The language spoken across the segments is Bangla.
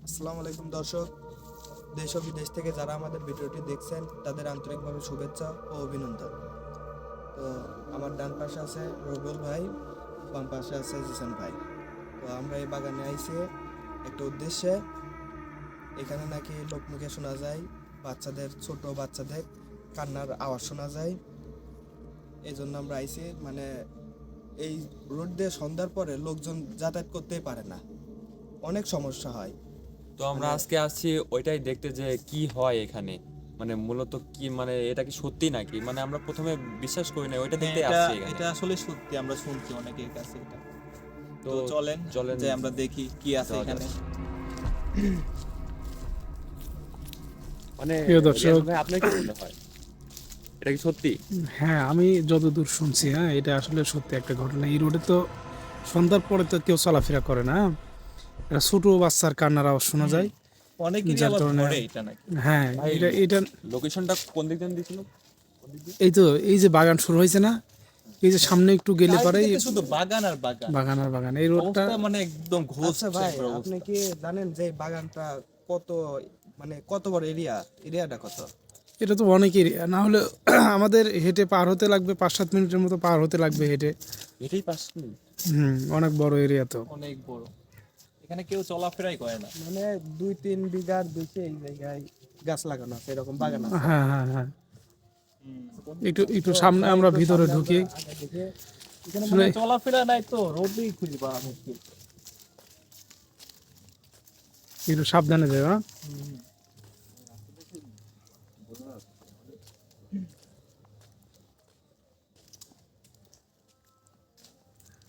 আসসালামু আলাইকুম দর্শক, দেশ ও বিদেশ থেকে যারা আমাদের ভিডিওটি দেখছেন তাদের আন্তরিকভাবে শুভেচ্ছা ও অভিনন্দন। তো আমার ডান পাশে আছে রবিউল ভাই, বাম পাশে আছে জিসান ভাই। তো আমরা এই বাগানে আইছি একটা উদ্দেশ্যে। এখানে নাকি লোকমুখে শোনা যায় ছোট বাচ্চাদের কান্নার আওয়াজ শোনা যায়। এই জন্য আমরা আইছি, মানে এই রোড দিয়ে সন্ধ্যার পরে লোকজন যাতায়াত করতেই পারে না, অনেক সমস্যা হয়। তো আমরা আজকে আসছি ওইটাই দেখতে যে কি হয় এখানে, মানে মূলত কি, মানে এটা কি সত্যি নাকি, মানে আমরা প্রথমে বিশ্বাস করি না, ওইটা দেখতে এটা আসছি এটা এখানে। আসলে সত্যি, আমরা শুনছি অনেকের কাছে এটা। তো তো চলেন চলেন যে আমরা দেখি কি আছে যাওয়া এখানে। মানে প্রিয় দর্শক, রিয়াজ ভাই, আপনার কি মনে হয় এটা কি সত্যি? হ্যাঁ আমি যতদূর শুনছি, হ্যাঁ এটা আসলে সত্যি একটা ঘটনা। এই রোডে তো সন্ধ্যার পরে তো কেউ চলাফেরা করে না। এটা ছোট বাচ্চার কান্নার আওয়াজ শোনা যায়, অনেকেরই যার আবার কারণে ধরে এটা নাকি। হ্যাঁ ভাই, এটা এটা লোকেশনটা কোন দিক দিয়ে দিয়েছিল? এই তো এই যে বাগান শুরু হয়েছে না, এই যে সামনে একটু গেলে পরেই চারিদিকে শুধু বাগান আর বাগান, বাগান আর বাগান। এই রোডটা অবস্থা মানে একদম ঘোষ আচ্ছা ভাই, আপনি কি জানেন যে এই বাগানটা কত, মানে কত বড় এরিয়াটা কত? এটা তো অনেকেরই, না হলে আমাদের হেঁটে পার হতে লাগবে 5-7 মিনিটের মতো পার হতে লাগবে হেঁটে। এটাই 5 মিনিট? অনেক বড় এরিয়া তো। অনেক বড়। এখানে কেউ চলাফেরাই করে না। মানে 2-3 বিঘার বেশি এই জায়গায় গাছ লাগানো আছে, এরকম বাগান আছে। হ্যাঁ হ্যাঁ হ্যাঁ, একটু একটু সামনে আমরা ভিতরে ঢুকি। এখানে মানে চলাফেরা নাই তো, রোডই খুঁজে পাওয়া মুশকিল। একটু সাবধানে যাবে। হ্যাঁ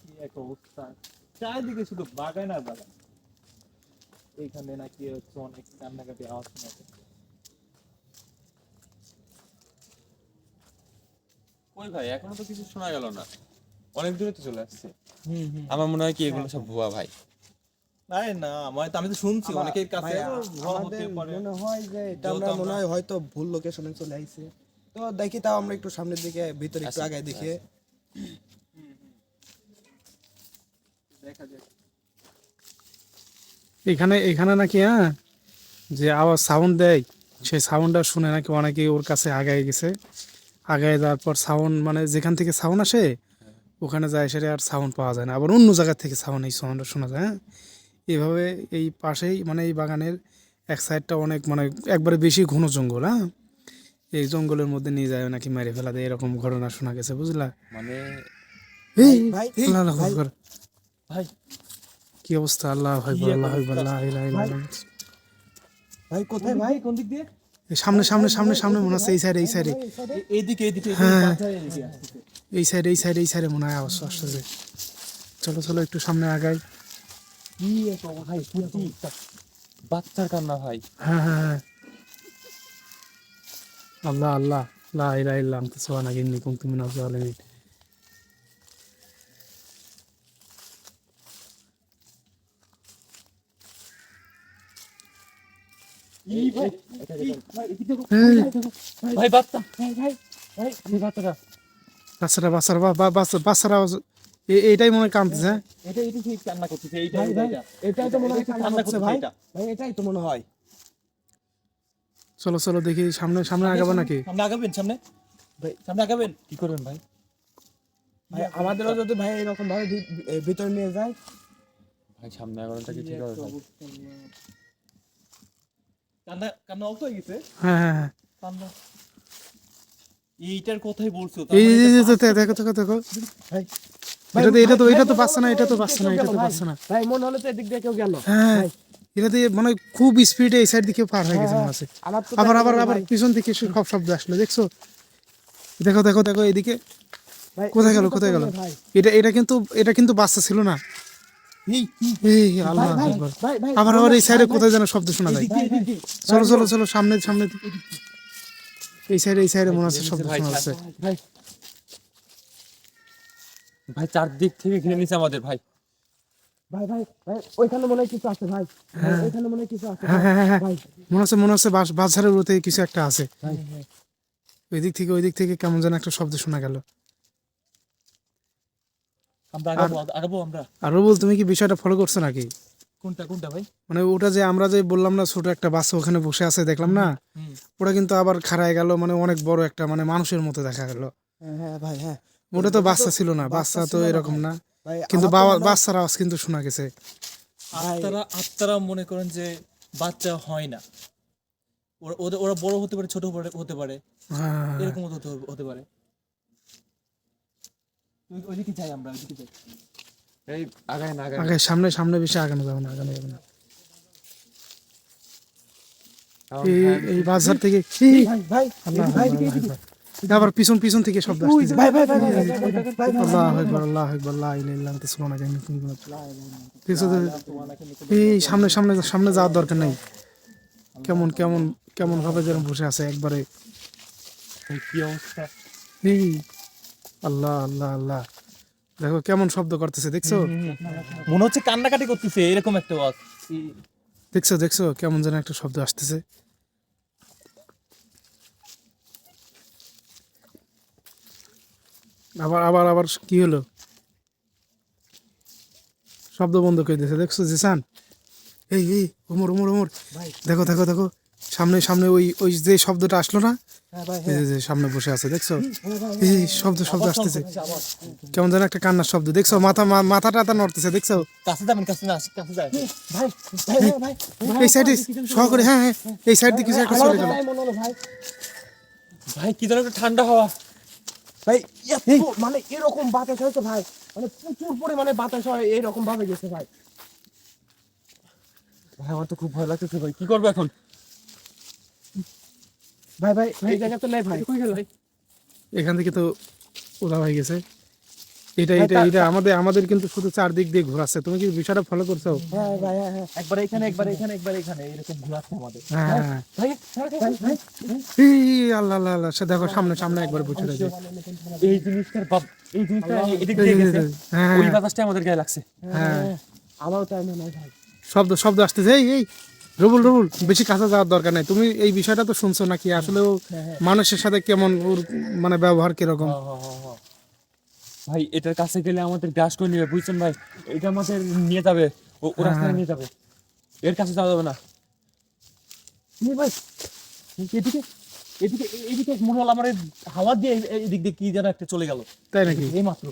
কি এক অবস্থা, চারিদিকে শুধু বাগান আর বাগান। এইখানে নাকি হচ্ছে অনেক কান্নাকাটি আওয়াজ শোনা যায়। ওই ভাই, এখনো তো কিছু শোনা গেল না, অনেক দূরে তো চলে আসছে। আমার মনে হয় কি এগুলো সব ভুয়া ভাই। আরে না, আমি তো শুনছি অনেকের কাছে ভুয়া হতে আমাদের পারে। মনে হয় যে এটা যেহেতু আমরা মনে আমরা- হয় হয়তো ভুল লোকেশনে চলে আইছে। তো দেখি, তাও আমরা একটু সামনের দিকে, ভিতরে একটু আচ্ছা, আগায় দেখি। দেখা যাক। এখানে এখানে নাকি, হ্যাঁ যে আওয়াজ সাউন্ড দেয়, সেই সাউন্ডটা শুনে নাকি অনেকে ওর কাছে আগায় গেছে। আগায় যাওয়ার পর সাউন্ড, মানে যেখান থেকে সাউন্ড আসে ওখানে যায়, সেটা আর সাউন্ড পাওয়া যায় না, আবার অন্য জায়গা থেকে সাউন্ড, এই সাউন্ডটা শোনা যায়। হ্যাঁ এইভাবে এই পাশেই, মানে এই বাগানের এক সাইডটা অনেক, মানে একবারে বেশি ঘন জঙ্গল। হ্যাঁ এই জঙ্গলের মধ্যে নিয়ে যায় নাকি মেরে ফেলা দেয়, এরকম ঘটনা শোনা গেছে, বুঝলা? মানে এই ভাই, আল্লাহ আল্লাহু ভাই, আকবার। ভাই, কি অবস্থা! আল্লাহ আকবার, কি এক আল্লাহ আকবার, অবস্থা। লা ইলাহা ইল্লাল্লাহ। ভাই কোথায় ভাই? কোন দিক দিয়ে? এই সামনে সামনে সামনে সামনে মনে হচ্ছে, এই সাইডে এই সাইডে এইদিকে এইদিকে হ্যাঁ। বাজার এদিকে আসছে। এই সাইডে এই সাইডে এই সাইডে মনে হয় আওয়াজ আসতেছে। চলো চলো একটু সামনে আগাই। কি এক অবস্থা, কি বাচ্চার কান্না ভাই। হ্যাঁ হ্যাঁ হ্যাঁ, আল্লাহ আল্লাহ, লা ইলাহা ইল্লা আনতা সুবহানাকা ইন্নী কুনতু মিনাজ জালিমিন। কি ভাই, ভাই বাচ্চা, ভাই বাচ্চাটা। বাচ্চারা বাচ্চারা বাচ্চারা এইটাই মনে হয় কাঁদতেছে। হ্যাঁ এটা ঠিক কান্না করতেছে, এইটা ভাই, ভাই, এইটা এটাই তো মনে হয় কান্না কান্না করছে করতেছে ভাই। এটা। ভাই এটাই তো মনে হয়। চলো চলো দেখি সামনে সামনে আগাবো নাকি। সামনে আগাবেন, সামনে ভাই, সামনে আগাবেন। কি করবেন ভাই? ভাই আমাদেরও যদি ভাই এরকম ভাবে ভিতরে নিয়ে যায়। ভাই সামনে আগানোটা কি ঠিক হবে ভাই? কান্না কান্না অফ হয়ে গেছে। হ্যাঁ হ্যাঁ হ্যাঁ, কান্না এইটার কথাই বলছো, এই মানে এই- এটা এই- বাচ্চা দেখো দেখো দেখো, ভাই, এটা তো বাচ্চা না, এটা তো বাচ্চা না, এটা তো বাচ্চা না। ভাই মনে হলো তো এদিক দিয়ে কেউ গেল। হ্যাঁ এটা দিয়ে মানে খুব স্পিডে এই সাইড দিকে পার হয়ে গেছে মনে হচ্ছে। আমার তো আবার দেখা আবার গেলো আবার ভাই। পিছন থেকে সব শব্দ আসলো, দেখছো? দেখো দেখো দেখো এদিকে ভাই, কোথায় গেল, এদিকে তো কোথায় গেল? পড়লো ভাই। এটা কিন্তু বাচ্চা ছিল না। এই আল্লাহ ভাই, আকবার। ভাই, ভাই, আবার ভাই, আবার এই সাইডে ভাই, কোথায় যেন শব্দ শোনা যায়। এদিক দিয়ে। চলো চলো চলো সামনে সামনে, এই সাইডে মনে হচ্ছে শব্দ ভাই, শোনা যাচ্ছে। ভাই, ভাই চারদিক থেকে ঘিরে নিছে আমাদের ভাই। ভাই, ভাই, ভাই, ওইখানে মনে হয় কিছু আছে ভাই। ভাই, ওইখানে মনে হয় কিছু আছে হ্যাঁ ভাই। হ্যাঁ হ্যাঁ, ভাই, মনে হচ্ছে বাজারের ওতে কিছু একটা আছে। ভাই, ওই দিক থেকে কেমন যেন একটা শব্দ শোনা গেল। আমরা আগাবো আগাবো আমরা। আর রবুল, তুমি কি বিষয়টা ফলো করছো নাকি? কোনটা কোনটা ভাই? মানে ওটা যে আমরা যে বললাম না ছোট একটা বাচ্চা ওখানে বসে আছে দেখলাম না, হুম। ওটা কিন্তু আবার খাড়ায় গেল, মানে অনেক বড় একটা মানে মানুষের মতো দেখা গেল। হ্যাঁ হ্যাঁ ভাই হ্যাঁ। ওটা তো বাচ্চা ছিল না, বাচ্চা তো ছিল না এরকম ভাই। না, ভাই কিন্তু আমার তো মনে হয়- বাচ্চার আওয়াজ কিন্তু শোনা গেছে। আত্মারা মনে করেন যে বাচ্চা হয় না, ওরা বড় হতে পারে, ছোট হতে পারে, হ্যাঁ, এরকম হতে পারে। ওইদিকে যাই আমরা, ওইদিকে যাই। এই আগায় না আগায় আগে সামনে সামনে বেশি আগানো যাবে না, আগানো যাবে না। এই বাজার থেকে ভাই ভাই আল্লাহ ভাই আকবার, আল্লাহ আকবার। আবার পিছন পিছন থেকে শব্দ আসতেছে। ভাই ভাই ভাই ভাই ভাই আল্লাহ আকবার, আল্লাহ আকবার, লা ইলাহা ইল্লাল্লাহ, আনতা সুবহানাকা ইন্নী কুনতু মিনাজ জালিমিন। এই সামনে সামনে সামনে যাওয়ার দরকার নাই। কেমন কেমন কেমন ভাবে যেন বসে আছে একবারে। কি অবস্থা! এই আল্লাহ আল্লাহ আল্লাহ, দেখো কেমন শব্দ করতেছে, দেখছো মনে হচ্ছে কান্নাকাটি করতেছে, এরকম একটা আওয়াজ। দেখছো দেখছো কেমন যেন একটা শব্দ আসতেছে। আবার আবার আবার কি হলো, শব্দ বন্ধ করে দিয়েছে, দেখছো জিসান? এই এই ওমর ওমর ওমর, দেখো দেখো দেখো, সামনে সামনে ওই ওই যে শব্দটা আসলো না, হ্যাঁ ভাই এই যে সামনে বসে আছে, দেখছো? এই শব্দ শব্দ আসতেছে, কেমন যেন একটা কান্নার শব্দ, দেখছো? মাথা টাথা নড়তেছে, দেখছো? কাছে যাবেন, কাছে না, কাছে যায়। ভাই ভাই ভাই এই সাইডে সহকারে, হ্যাঁ হ্যাঁ, এই সাইড দিয়ে কিছু একটা চলে গেল। ভাই মনে হলো ভাই ভাই কি ধরনের একটা ঠান্ডা হাওয়া! ভাই এত মানে এরকম বাতাস হয়েছে ভাই, মানে প্রচুর পরিমাণে বাতাস হয়, এরকম ভাবে গেছে ভাই। ভাই আমার তো খুব ভয় লাগতেছে ভাই, কি করবো এখন? ভাই ভাই এই জায়গা তো নাই ভাই। এখান থেকে তো ওলা হয়ে গেছে। এটা এটা এটা আমাদের আমাদের কিন্তু শুধু চারদিক দিয়ে ঘোরাচ্ছে, তুমি কি বিষয়টা ফলো করছো? হ্যাঁ ভাই হ্যাঁ হ্যাঁ একবার এখানে, একবার এখানে, একবার এখানে, এরকম ঘোরাচ্ছে আমাদের। হ্যাঁ হ্যাঁ। ভাই ভাই ভাই এই আল্লাহ আল্লাহ আল্লাহ, সে দেখো সামনে সামনে একবার বসে রয়েছে। এই জিনিসটা এদিক দিয়ে গেছে, হ্যাঁ ওই বাতাসটা আমাদের গায়ে লাগছে। হ্যাঁ, আমারও তাই মনে হয় ভাই। শব্দ শব্দ আসতেছে। এই এই রবুল রবুল, বেশি কাছে যাওয়ার দরকার নাই। তুমি এই বিষয়টা তো শুনছো নাকি আসলে ও মানুষের সাথে কেমন, ওর মানে ব্যবহার কিরকম? ভাই এটার কাছে গেলে আমাদের গ্রাস করে নেবে, বুঝছেন ভাই? এটা আমাদের নিয়ে যাবে, ও রাস্তায় নিয়ে যাবে, এর কাছে যাওয়া যাবে না। এই ভাই এদিকে, এদিকে এদিকে মনে হলো আমার হাওয়া দিয়ে এদিক দিয়ে কি যেন একটা চলে গেল তাই নাকি? এই মাত্র।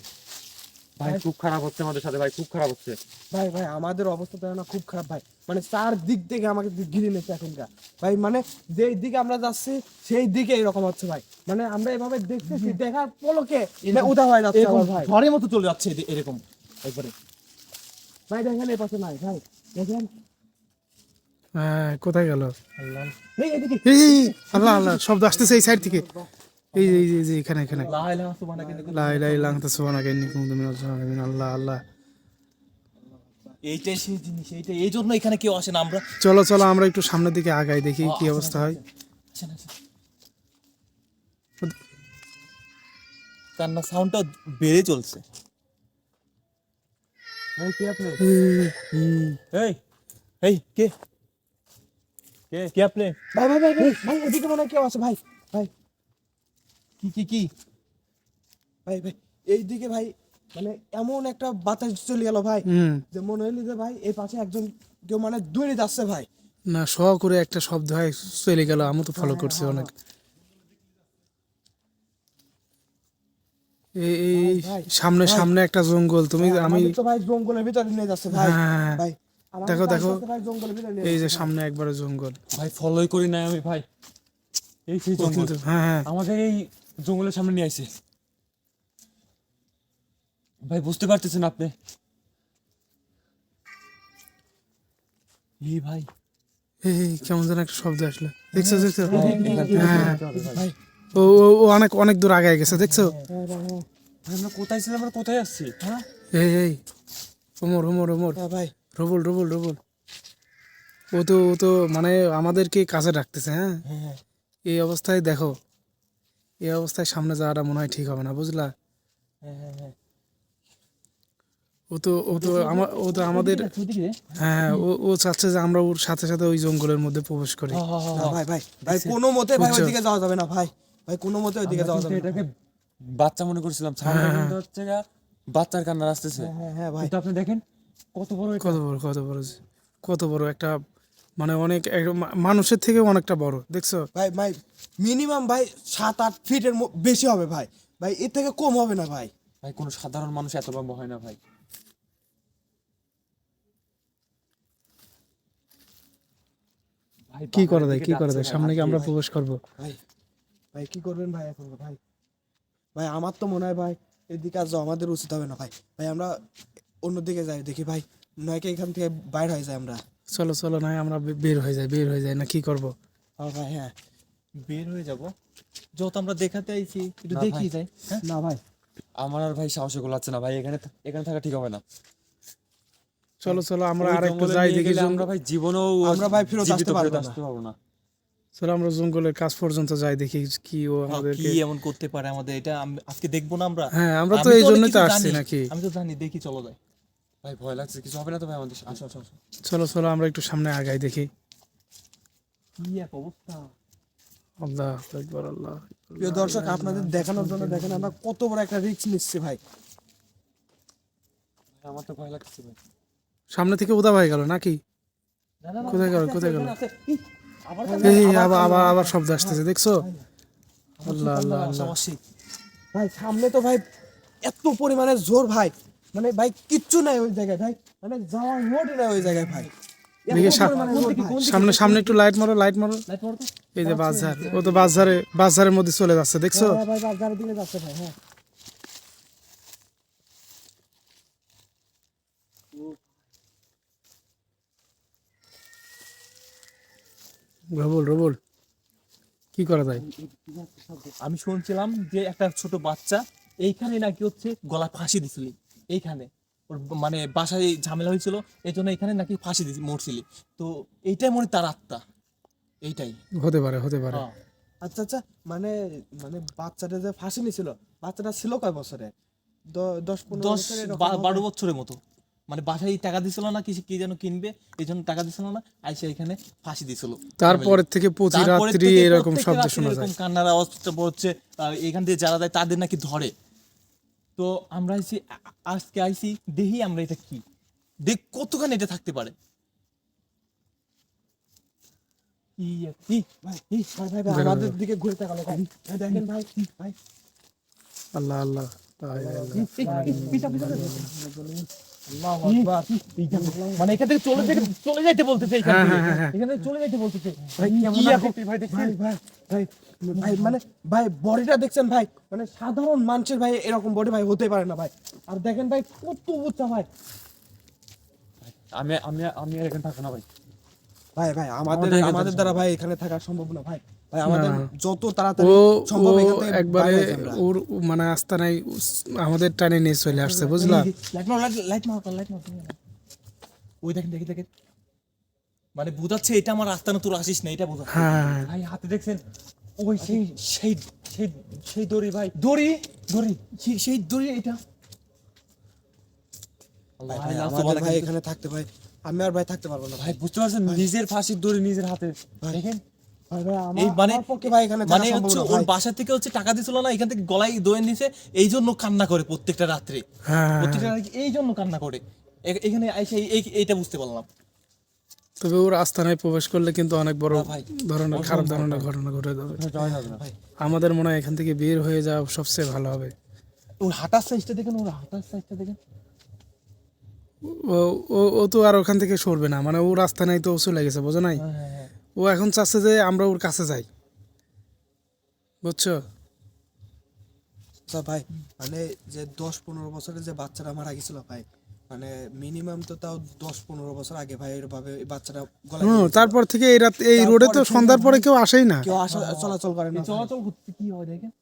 ভাই খুব খারাপ হচ্ছে আমাদের সাথে, ভাই খুব খারাপ হচ্ছে। ভাই ভাই আমাদের অবস্থা তো না খুব খারাপ ভাই, মানে চার দিক থেকে আমাকে ঘিরে নিচ্ছে এখনকার ভাই, মানে যেই দিকে আমরা যাচ্ছি সেই দিকে এরকম হচ্ছে ভাই, মানে আমরা এভাবে দেখতেছি, দেখার পলকে উদা হয়ে যাচ্ছে এরকম আবার ভাই। ঝড়ের মতো চলে যাচ্ছে এরকম একবারে। ভাই দেখেন এই পাশে নাই ভাই, দেখেন হ্যাঁ, কোথায় গেল? এই এদিকে এই এই, আল্লাহ আল্লাহ, শব্দ আসতেছে এই সাইড থেকে। এই এই এই যে এখানে এখানে, লা ইলাহা সুবহানাকা ইন্নী লা ইলাহা ইল্লা আনতা সুবহানাকা ইন্নী কুনতু মিনাজ জালিমিন। আল্লাহ আল্লাহ, এইটাই সেই জিনিস, এইটাই, এই জন্য এখানে কেউ আসে না। আমরা চলো চলো আমরা একটু সামনের দিকে আগাই, দেখি কি অবস্থা হয়। আসেন, আসেন। কান্না সাউন্ডটা বেড়ে চলছে। ভাই কি আপনি? এই এই কে কে কে আপনি? ভাই ভাই ভাই ভাই ভাই এদিকে মনে হয় কেউ আছে ভাই, ভাই কি ভাই ভাই এইদিকে ভাই, মানে এমন একটা বাতাস চলে গেল ভাই, হুম, যে মনে হইলো যে ভাই এই পাশে একজন কেউ মানে দৌড়ে যাচ্ছে ভাই। না শ করে একটা শব্দ হয় চলে গেল, আমি তো ফলো করছি অনেক। এই এই ভাই, সামনে সামনে একটা জঙ্গল, তুমি আমি আমাদের তো ভাই জঙ্গলের ভিতরে নিয়ে যাচ্ছে ভাই। হ্যাঁ, ভাই আমাদের দেখো তো দেখো, আস্তে আস্তে ভাই জঙ্গলের ভিতরে নিয়ে এই যে যাচ্ছে। সামনে একবারে জঙ্গল। ভাই ফলোই করি নাই আমি ভাই, এই সেই ও জঙ্গল কিন্তু হ্যাঁ হ্যাঁ, আমাদের এই জঙ্গলের সামনে নিয়ে আইছে। ভাই বুঝতে পারতেছেন আপনি? এই ভাই এই এই, কেমন যেন একটা শব্দ আসলো, দেখছো দেখছো? ভাই হ্যাঁ, ও ও ও অনেক অনেক দূর আগায় গেছে, দেখছো? আমরা কোথায় ছিলাম, আমরা কোথায় আসছি? এই এই ওমর ওমর ওমর, হ্যাঁ ভাই রবুল রবুল রবুল, ও তো মানে আমাদেরকে কাছে রাখতেছে। হ্যাঁ, এই অবস্থায় দেখো, এই অবস্থায় সামনে যাওয়াটা মনে হয় ঠিক হবে না, বুঝলা? ও তো আমাদের, হ্যাঁ ও চাচ্ছে যে আমরা ওর সাথে সাথে ওই জঙ্গলের মধ্যে প্রবেশ করি। না ভাই ভাই ভাই কোনো মতে ভাই বুঝছো? ওইদিকে যাওয়া যাবে না ভাই, ভাই কোনো মতে ওইদিকে যাওয়া যাবে না। এটাকে বাচ্চা মনে করছিলাম, সামনে কিন্তু হচ্ছে গা বাচ্চার কান্না আসতেছে। হ্যাঁ হ্যাঁ ভাই কিন্তু আপনি দেখেন কত বড় এটা। কত বড় কত বড়, কত বড় একটা, মানে অনেক মানুষের থেকে অনেকটা বড়, দেখছো? ভাই ভাই মিনিমাম ভাই 7-8 ফিটের বেশি হবে ভাই, ভাই এর থেকে কম হবে না ভাই। ভাই কোনো সাধারণ মানুষ এত লম্বা হয় না ভাই। ভাই কি করা বাগানের যায়, দিকে কি করা যাচ্ছে যায়, ভাই, সামনে কি হাত আমরা দিয়ে। প্রবেশ করব? ভাই ভাই কি করবেন ভাই এখন ভাই? ভাই আমার তো মনে হয় ভাই এদিকে আর যাওয়া আমাদের উচিত হবে না ভাই। ভাই আমরা অন্যদিকে যাই দেখি ভাই, নয়কে এখান থেকে বাইর হয়ে যায় আমরা। চলো চলো, নয় আমরা বের হয়ে যাই, বের হয়ে যাই, না কি করব? হ্যাঁ ভাই হ্যাঁ। বের হয়ে যাব, যেহেতু আমরা দেখাতে আইছি একটু না দেখি ভাই। যাই। হ্যাঁ না ভাই আমার আর ভাই সাহসে গোলাচ্ছে না ভাই, এখানে এখানে থাকা ঠিক হবে না। চলো চলো, আমরা ওই আরেকটু জঙ্গলে যাই নিয়ে দেখি। গেলে আমরা ভাই জীবনেও আমরা ভাই ফেরত জীবিত আসতে পারবো ফেরত না। আসতে পারবো না। চলো আমরা জঙ্গলের কাছ পর্যন্ত যাই দেখি কি ও হ্যাঁ, আমাদেরকে। কি এমন করতে পারে আমাদের, এটা আজকে দেখবো না আমরা? হ্যাঁ, আমরা তো আমি এই অনেক জন্যই তো কিছু আসছি জানি, নাকি। আমি তো জানি, দেখি চলো যাই। ভাই ভয় লাগছে, কিছু হবে না তো ভাই আমাদের সাথে? আসো আসো আসো। চলো চলো, আমরা একটু সামনে আগাই দেখি। কি এক অবস্থা! আল্লাহ আকবার, আল্লাহ। প্রিয় দর্শক, আপনাদের দেখানোর জন্য দেখেন আমরা কত বড় একটা রিস্ক নিচ্ছি ভাই। ভাই, আমার তো ভয় লাগছে ভাই। সামনে থেকে উদা হয়ে গেল নাকি? না, না, না, কোথায় গেল, আছে, কোথায় আছে, গেল? এখানে আছে। এই, আবার এই আবার আবার আবার শব্দ আসতেছে, দেখছো? আল্লাহ আল্লাহ আল্লাহ। সমস্যা। ভাই সামনে তো ভাই এত পরিমাণে জোর ভাই, মানে ভাই কিচ্ছু নাই ওই জায়গায় ভাই, মানে যাওয়ার মোড়ই নাই ওই জায়গায় ভাই। এত দেখি পরিমাণে জোর ভাই। সামনে সামনে একটু লাইট মারো, লাইট মারো। লাইট মারো তো। এই যে বাজার, ও তো বাজারের মধ্যে চলে যাচ্ছে, দেখছো? হ্যাঁ ভাই বাজারের দিকে যাচ্ছে ভাই। হ্যাঁ রবুল রবুল, কি করা যায়? আমি শুনছিলাম যে একটা ছোট বাচ্চা এইখানে নাকি হচ্ছে গলা ফাঁসি দিছিল, এইখানে ওর মানে বাসায় ঝামেলা হয়েছিল, এই জন্য এখানে নাকি ফাঁসি দিছি মরছিলি। তো এইটাই মনে হয় তার আত্মা, এইটাই। হতে পারে, হতে পারে। হ্যাঁ। আচ্ছা আচ্ছা, মানে মানে বাচ্চাটা যে ফাঁসি নিছিল, বাচ্চাটা ছিল কয় বছরে? 10-15 10 বছর এরকম 12 হবে? বছরের মতো। মানে বাসায় টাকা দিছিল না, কি যেন কিনবে, এই জন্য টাকা দিছিল না, আইসা এখানে ফাঁসি দিছিল। তারপরের থেকে প্রতি তারপরের রাত্রি থেকে এরকম প্রত্যেকটা শব্দ রাত্রি শোনা যায়। এরকম কান্নার আওয়াজটা হচ্ছে। এখান দিয়ে যারা যায় তাদের নাকি ধরে। তো আমরা আইছি, আজকে আইছি দেখি আমরা এটা কি, দেখ কতখানি এটা থাকতে পারে। ভাই ভাই ভাই আমাদের দিকে ঘুরে তাকালো ভাই। ভাই দেখেন ভাই ভাই আল্লাহ আল্লাহ, মানে এখান থেকে চলে যাইতে বলতেছে, এখান হ্যাঁ, থেকে। হ্যাঁ, হ্যাঁ। এখানে চলে যাইতে বলতেছে। ভাই কি কেমন এক আকৃতি ভাই দেখছেন? ভাই ভাই ভাই ভাই মানে ভাই বডিটা দেখছেন ভাই, মানে সাধারণ মানুষের ভাই এরকম বডি ভাই হতে পারে না ভাই। আর দেখেন ভাই কত উচ্চা ভাই। আমি আমি আমি আর এখানে থাকবো না ভাই। ভাই ভাই আমাদের আমাদের এখানে আমাদের থাকা দ্বারা ভাই এখানে থাকা সম্ভব না ভাই। ভাই আমাদের না। যত ও তাড়াতাড়ি ও সম্ভব এখান থেকে একবারে বাইরে যাই আমরা। ওর মানে আস্তানায় আমাদের টানে নিয়ে চলে আসছে, বুঝলা? লাইট মারো, লাইট মারো, লাইট মারো। ওই দেখেন, দেখেন মানে বুঝাচ্ছে এটা আমার রাস্তা না, তোর আসিস না, এটা বোঝাচ্ছে। হ্যাঁ, ভাই হাতে দেখছেন, ওই সেই সেই সেই সেই দড়ি ভাই, দড়ি দড়ি, সেই দড়ি এটা। ভাই ভাই আমাদের ভাই এখানে থাকতে ভাই আমি আর ভাই থাকতে পারবো না ভাই ভাই। বুঝতে পারছেন, নিজের ফাঁসির দড়ি নিজের হাতে। দেখেন ভাই ভাই এই মানে আমার পক্ষে ভাই এখানে থাকা মানে সম্ভব হচ্ছে না ওর ভাই। বাসা থেকে হচ্ছে টাকা দিছিল না, এখান থেকে গলায় দোয়েন দিছে, এই জন্য কান্না করে প্রত্যেকটা রাত্রে। হ্যাঁ। প্রত্যেকটা রাত্রে এই জন্য কান্না করে। এখানে এসে এইটা বুঝতে পারলাম। তবে ওর আস্তানায় প্রবেশ করলে কিন্তু অনেক বড় ভাই, ধরনের খারাপ অসম্ভব ধরনের ভাই। ঘটনা ঘটে যাবে। যাওয়া যাবে না। আমাদের মনে হয় এখান থেকে বের হয়ে যাওয়া সবচেয়ে ভালো হবে। ওর হাঁটার সাইজটা দেখেন, ওর হাঁটার সাইজটা দেখেন। ও ও ও তো আর ওখান থেকে সরবে না, মানে ও রাস্তা নাই তো ও চলে গেছে, বোঝো নাই? হ্যাঁ। ও এখন চাচ্ছে যে আমরা ওর কাছে যাই, বুঝছো? আচ্ছা ভাই, মানে যে 10-15 বছরের যে বাচ্চাটা মারা গেছিল ভাই, মানে মিনিমাম তো তাও 10-15 বছর আগে ভাই এভাবে এই বাচ্চাটা গলায় হুম, লেগেছিল। তারপর থেকে এই রাত এই রোডে তো তারপরে সন্ধ্যার পরে কেউ আসেই না। কেউ আসা চলাচল করে না এই ভাই। চলাচল করতে কি হয় দেখেন,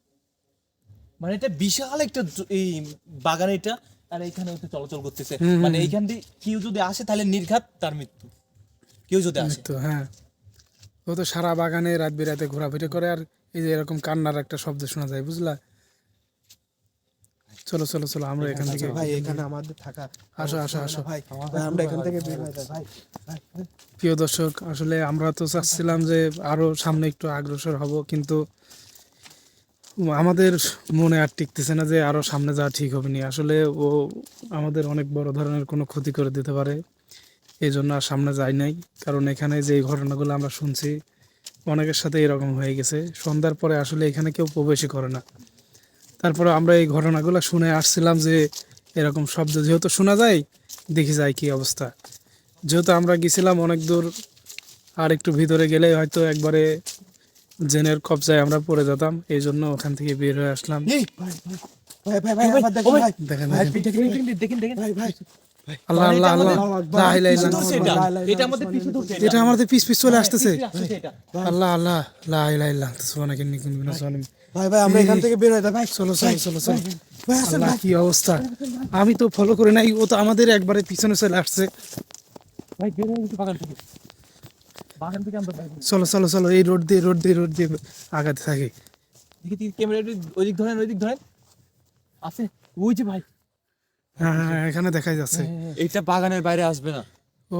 মানে এটা বিশাল একটা এই বাগান এটা, আর এখানে হচ্ছে চলাচল করতেছে। মানে এইখান দিয়ে কেউ যদি আসে তাহলে নির্ঘাত তার মৃত্যু, কেউ যদি আসে। তো হ্যাঁ, ও তো সারা বাগানে রাত বিরাতে ঘোরাফেরা করে, আর এই যে এরকম কান্নার একটা শব্দ শোনা যায়, বুঝলা? চলো চলো চলো, আমরা এখান থেকে ভাই এখানে আমাদের থাকা আসো আসো আসো। ভাই ভাই আমরা এখান থেকে বের হয়ে যাই ভাই। ভাই ভাই, প্রিয় দর্শক, আসলে আমরা তো চাচ্ছিলাম যে আরো সামনে একটু অগ্রসর হব, কিন্তু আমাদের মনে আর টিকতেছে না যে আরো সামনে যাওয়া ঠিক হবে না। আসলে ও আমাদের অনেক বড় ধরনের কোনো ক্ষতি করে দিতে পারে, এই জন্য আর সামনে যাই নাই, কারণ এখানে যে ঘটনাগুলো আমরা শুনছি অনেকের সাথে এরকম হয়ে গেছে। সন্ধ্যার পরে আসলে এখানে কেউ প্রবেশই করে না। তারপরে আমরা এই ঘটনাগুলো শুনে আসছিলাম যে এরকম শব্দ যেহেতু শোনা যায়, দেখি যায় কি অবস্থা। যেহেতু আমরা গেছিলাম অনেক দূর, আর একটু ভিতরে গেলে হয়তো একবারে জেনের কবজায় আমরা পড়ে যেতাম, এই জন্য ওখান থেকে বের হয়ে আসলাম। ভাই ভাই ভাই আবার দেখেন ভাই দেখেন ভাই দেখেন ভাই ভাই আল্লাহ আল্লাহ আল্লাহ, লা ইলাহা পিছু ইল্লাল্লাহ। ধরছে এটা, এটা আমাদের পিছু ধরছে এটা আমাদের পিছ পিছ চলে আসতেছে। পিছু আসছে এটা। আল্লাহ আল্লাহ, লা ইলাহা ইল্লাল্লাহ, সুবহানাকা ইন্নী কুনতু মিনাজ জালিমিন। ভাই ভাই আমরা এখান থেকে বের হই ভাই চলো চলো চলো চলো। ভাই আসেন আল্লাহ ভাই কি অবস্থা, আমি তো ফলো করে নাই, ও তো আমাদের একবারে পিছনে চলে আসছে। ভাই বের হয়ে গেছে বাগান থেকে, বাগান থেকে আমরা বাইরে। চলো চলো চলো, এই রোড দিয়ে আগাতে থাকি। দেখি ক্যামেরা ওইদিক ধরেন, ওইদিক ধরেন, আছে ওই যে ভাই। হ্যাঁ হ্যাঁ, এখানে দেখাই যাচ্ছে। এইটা বাগানের বাইরে আসবে না। ও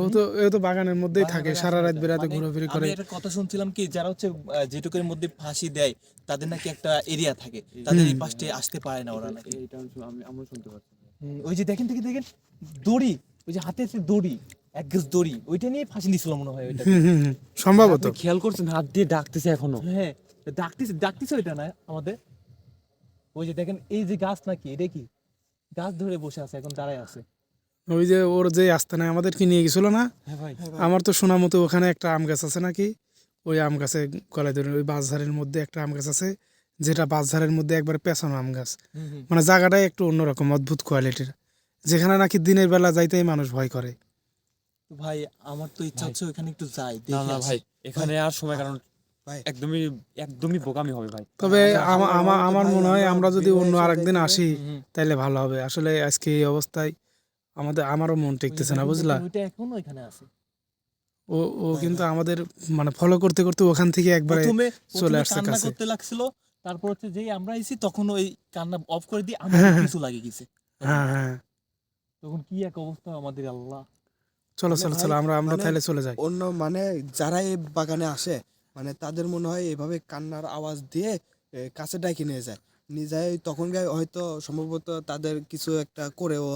তো বাগানের মধ্যেই থাকে, সারা রাত বেড়াতে ঘোরাফেরি করে। আমি একটা কথা শুনছিলাম কি, যারা হচ্ছে যেটুকের মধ্যে ফাঁসি দেয় তাদের নাকি একটা এরিয়া থাকে, তাদের এই পাশে আসতে পারে না ওরা নাকি। এটা আমরা শুনতে পাচ্ছি। ওই যে দেখেন দেখেন দড়ি, ওই যে হাতে আছে দড়ি, এক গাছ দড়ি, ওইটা নিয়ে ফাঁসি দিছিল মনে হয় ওইটা। হুম, সম্ভবত। আপনি খেয়াল করছেন হাত দিয়ে ডাকতেছে এখনো। হ্যাঁ, ডাকতেছে ওইটা না আমাদের। ওই যে দেখেন এই যে গাছ নাকি, এটা কি গাছ ধরে বসে আছে, এখন দাঁড়ায় আছে। ওই যে ওর যে আস্তানায় আমাদেরকে নিয়ে গেছিল না, হ্যাঁ ভাই, আমার তো শোনা মতো ওখানে একটা আম গাছ আছে নাকি, ওই আম গাছে গলায় ধরে, ওই বাঁশঝাড়ের মধ্যে একটা আম গাছ আছে, যেটা বাঁশঝাড়ের মধ্যে একবার পেছানো আম গাছ। মানে জায়গাটাই একটু অন্যরকম অদ্ভুত কোয়ালিটির, যেখানে নাকি দিনের বেলা যাইতেই মানুষ ভয় করে। তো ভাই আমার তো ইচ্ছা হচ্ছে ওখানে একটু যাই, না দেখে না আসি। ভাই, এখানে আর সময় কারণ ভাই একদমই বোকামি হবে ভাই। তবে আমার মনে হয় আমরা যদি অন্য বিনয় আরেকদিন সাথে আসি তাইলে ভালো হবে। আসলে আজকে এই অবস্থায় আমারও মন টিকতেছে না, বুঝলা। ওইটা এখনো ওইখানে আছে। ও কিন্তু আমাদের মানে ফলো করতে করতে ওখান থেকে একবারে প্রথমে চলে আসছে কান্না কাছে। করতে লাগছিল, তারপর হচ্ছে যেই আমরা এসেছি তখন ওই কান্না অফ করে দিয়ে আমার কিছু লাগে গেছে। হ্যাঁ হ্যাঁ, তখন কি এক অবস্থা আমাদের, আল্লাহ। চলো চলো চলো, আমরা মানে তাহলে চলে যাই। অন্য মানে যারা এই বাগানে আসে মানে তাদের মনে হয় এভাবে কান্নার আওয়াজ দিয়ে কাছে ডাকি নিয়ে যায়, তখন হয়তো সম্ভবত তাদের কিছু একটা করেও